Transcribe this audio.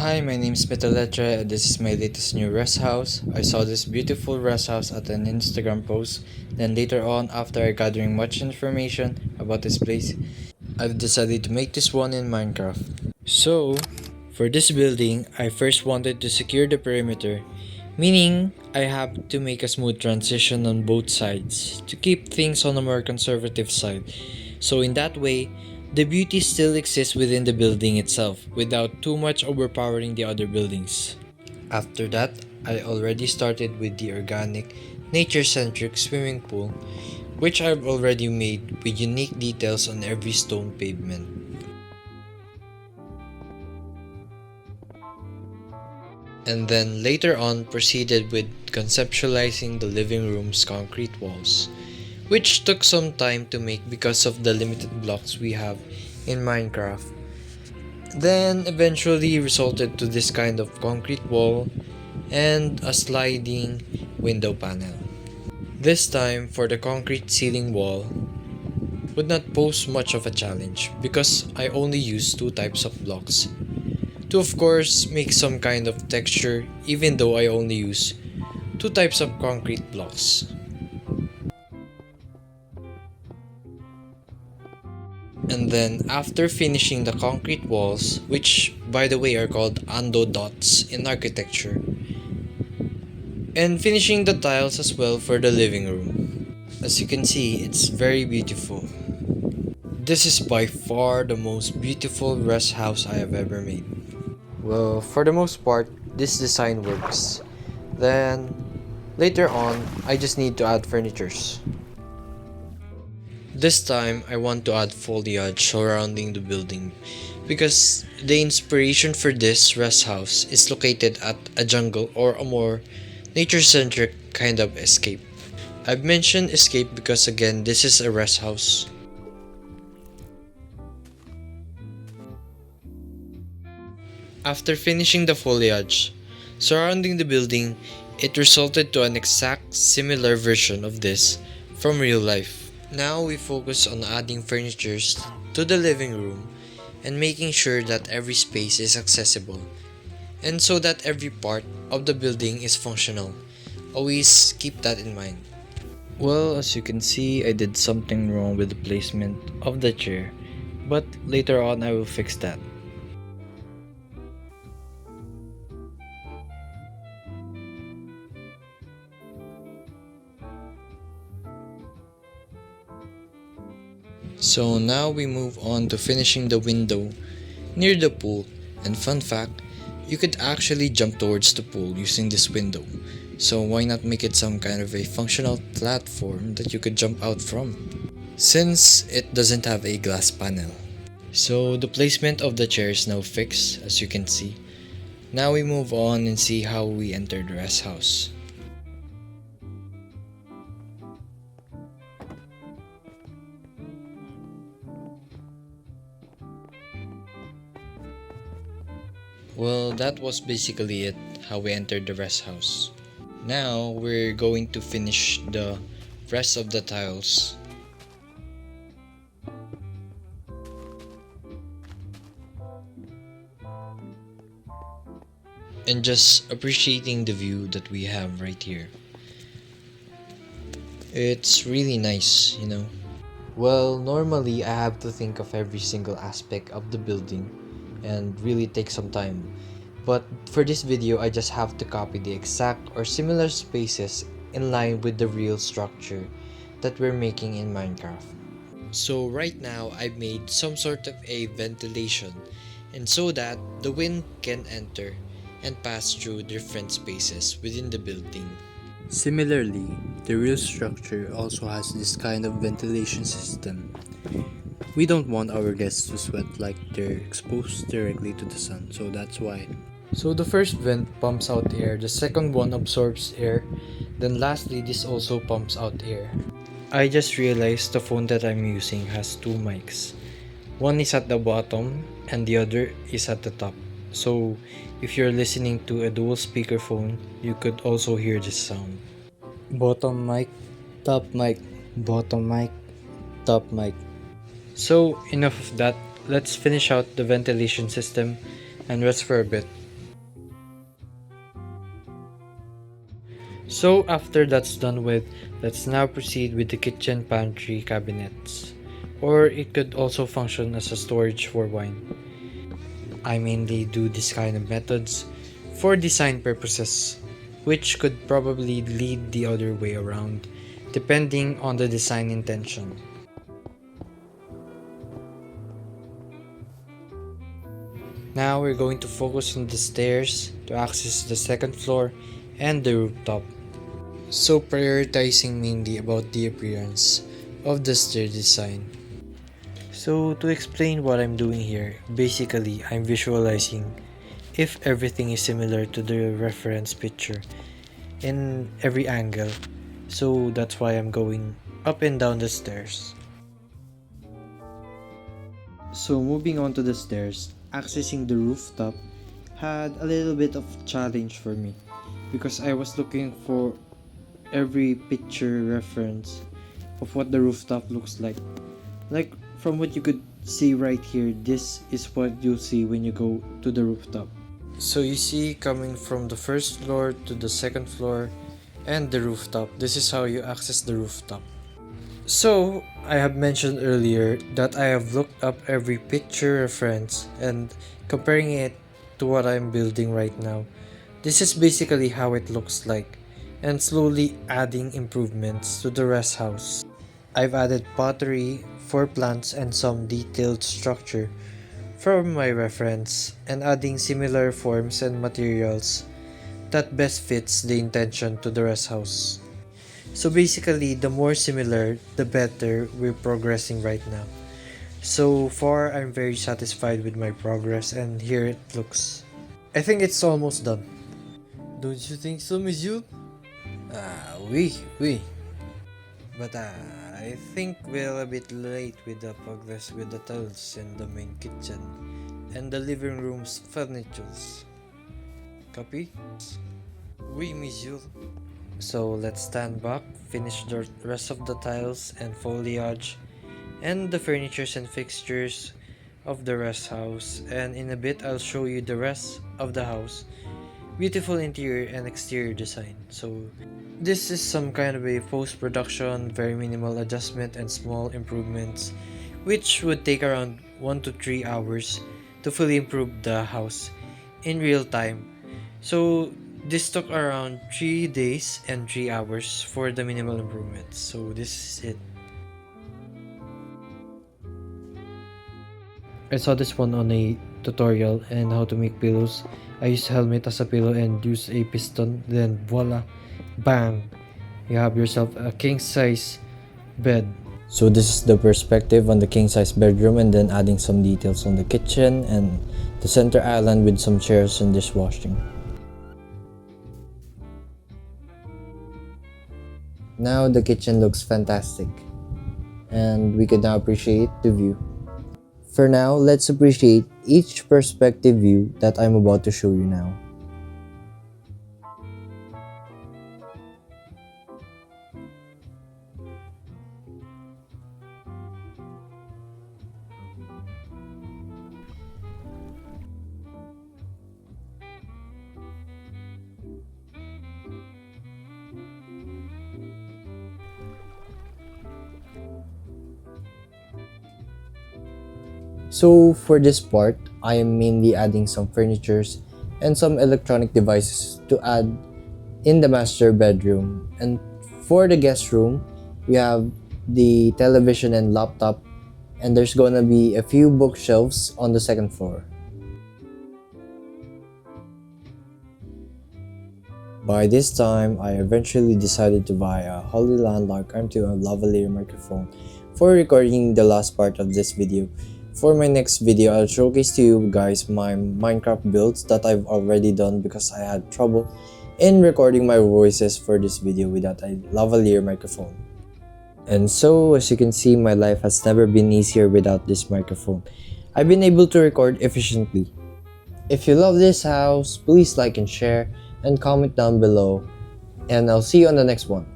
Hi, my name is Mitaletra and this is my latest new rest house. I saw this beautiful rest house at an Instagram post. Then later on, after gathering much information about this place, I've decided to make this one in Minecraft. So, for this building, I first wanted to secure the perimeter, meaning I have to make a smooth transition on both sides to keep things on a more conservative side. So in that way, the beauty still exists within the building itself without too much overpowering the other buildings. After that, I already started with the organic, nature-centric swimming pool, which I've already made with unique details on every stone pavement. And then later on proceeded with conceptualizing the living room's concrete walls, which took some time to make because of the limited blocks we have in Minecraft. Then eventually resulted to this kind of concrete wall and a sliding window panel. This time for the concrete ceiling wall would not pose much of a challenge because I only use two types of blocks to of course make some kind of texture even though I only use two types of concrete blocks. And then after finishing the concrete walls, which by the way are called ando dots in architecture, and finishing the tiles as well for the living room. As you can see, it's very beautiful. This is by far the most beautiful rest house I have ever made. Well, for the most part, this design works. Then, later on, I just need to add furnitures. This time, I want to add foliage surrounding the building because the inspiration for this rest house is located at a jungle or a more nature-centric kind of escape. I've mentioned escape because again, this is a rest house. After finishing the foliage surrounding the building, it resulted to an exact similar version of this from real life. Now we focus on adding furnitures to the living room and making sure that every space is accessible and so that every part of the building is functional. Always keep that in mind. Well, as you can see, I did something wrong with the placement of the chair, but later on I will fix that. So now we move on to finishing the window near the pool, and fun fact, you could actually jump towards the pool using this window. So why not make it some kind of a functional platform that you could jump out from, since it doesn't have a glass panel. So the placement of the chair is now fixed, as you can see. Now we move on and see how we enter the rest house. Well, that was basically it, how we entered the rest house. Now we're going to finish the rest of the tiles. And just appreciating the view that we have right here. It's really nice, you know. Well, normally I have to think of every single aspect of the building and really take some time. But for this video, I just have to copy the exact or similar spaces in line with the real structure that we're making in Minecraft. So right now, I've made some sort of a ventilation and so that the wind can enter and pass through different spaces within the building. Similarly, the real structure also has this kind of ventilation system. We don't want our guests to sweat like they're exposed directly to the sun, so that's why. So the first vent pumps out air, the second one absorbs air, then lastly this also pumps out air. I just realized the phone that I'm using has two mics. One is at the bottom and the other is at the top. So if you're listening to a dual speaker phone, you could also hear this sound. Bottom mic, top mic, bottom mic, top mic. So enough of that, let's finish out the ventilation system and rest for a bit. So after that's done with, let's now proceed with the kitchen pantry cabinets. Or it could also function as a storage for wine. I mainly do this kind of methods for design purposes, which could probably lead the other way around, depending on the design intention. Now we're going to focus on the stairs to access the second floor and the rooftop. So prioritizing mainly about the appearance of the stair design. So to explain what I'm doing here, basically I'm visualizing if everything is similar to the reference picture in every angle. So that's why I'm going up and down the stairs. So moving on to the stairs, accessing the rooftop had a little bit of challenge for me because I was looking for every picture reference of what the rooftop looks like. Like from what you could see right here, this is what you'll see when you go to the rooftop. So you see coming from the first floor to the second floor and the rooftop, this is how you access the rooftop. So I have mentioned earlier that I have looked up every picture reference and comparing it to what I'm building right now. This is basically how it looks like, and slowly adding improvements to the rest house. I've added pottery, for plants and some detailed structure from my reference, and adding similar forms and materials that best fits the intention to the rest house. So basically, the more similar, the better we're progressing right now. So far, I'm very satisfied with my progress, and here it looks. I think it's almost done. Don't you think so, Monsieur? Oui. But I think we're a bit late with the progress with the tiles in the main kitchen and the living room's furnitures. Copy? Oui, Monsieur. So let's stand back, finish the rest of the tiles and foliage and the furnitures and fixtures of the rest house, and in a bit I'll show you the rest of the house. Beautiful interior and exterior design. So this is some kind of a post-production, very minimal adjustment and small improvements, which would take around 1 to 3 hours to fully improve the house in real time. So this took around 3 days and 3 hours for the minimal improvements. So this is it. I saw this one on a tutorial and how to make pillows. I used helmet as a pillow and use a piston, then voila, bang, you have yourself a king size bed. So this is the perspective on the king size bedroom, and then adding some details on the kitchen and the center island with some chairs and dishwashing. Now the kitchen looks fantastic, and we can now appreciate the view. For now, let's appreciate each perspective view that I'm about to show you now. So for this part, I am mainly adding some furnitures and some electronic devices to add in the master bedroom. And for the guest room, we have the television and laptop, and there's gonna be a few bookshelves on the second floor. By this time, I eventually decided to buy a Holy Landmark M2 and lavalier microphone for recording the last part of this video. For my next video, I'll showcase to you guys my Minecraft builds that I've already done because I had trouble in recording my voices for this video without a lavalier microphone. And so, as you can see, my life has never been easier without this microphone. I've been able to record efficiently. If you love this house, please like and share and comment down below, and I'll see you on the next one.